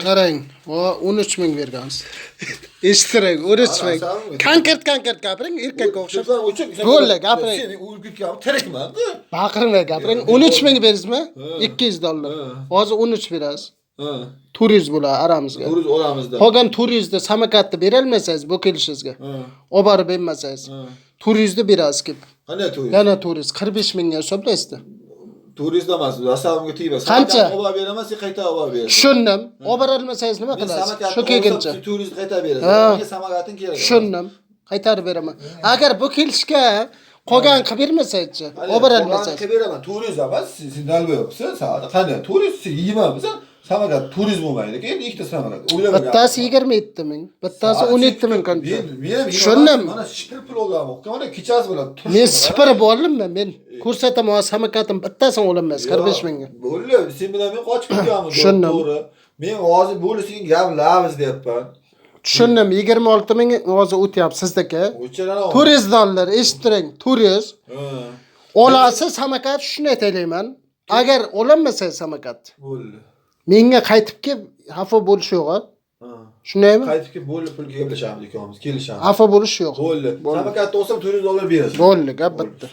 Qarang, o 13 ming bergansiz. Eshtiring, 13 ming. Konkret gapiring, erkakka o'xshab. Bo'ldi, gapiring. Sen urgutgan tirikman. Baqirmay gapiring. 13 ming bersizmi? 200 dollar. Hozir 13 berasiz. Turist bo'lar aramizga. Turist oramizda. Qolgan turistni samokatni berolmasangiz, bu kelishingizga. Olib borib bermasangiz. Turistni berasiz kelib. Qanday turist? Yana turist 45 mingga hisoblaysizda. Turist emas, asabimga tegmas. Qancha? Olib beraman, sen qayta olib berasiz. Tushundim. Olib borolmasangiz nima qilasiz? Shu kelguncha. Turist qayta berasiz. Menga samogating kerak. Tushundim. Qaytarib beraman. Agar bu kelishga qolgan qilib bermasangiz-chi, olib borolmasangiz. Qilib beraman. Turist emas, sen dalboyapsan. Sa'da qanday? Turist yeymanmisan? Samogat turist bo'lmaydi. Keyin ikkita samogat. O'ylab Bittasi 27 ming, bittasi 17 ming qancha. Tushundim. Mana shipir pul olganman. Mana kechasi bilan turib. Men sipirib oldimmi? Men ko'rsataman samokatim bittasini olaman 45 mingga. Bo'ldi, sen bilan men qochib ketganman. To'g'ri. Men hozir bo'lsin gap lavz deyapman. Tushundim, 26 ming hozir o'tyapti sizdaka. Turist dollar, eshittiring, turist. Olasiz samokat shuni aytayman. Agar ololmasangiz samokat. Bo'ldi. Menga qaytib kelib xafa bo'lish yo'q, ha? Shundaymi? Qaytib kelib bo'ldi pulga gaplashamiz ikkovimiz, kelishamiz. Xafa bo'lish yo'q. Bo'ldi. Samokatni olsam 400 dollar berasiz. Bo'ldi, gap bitta.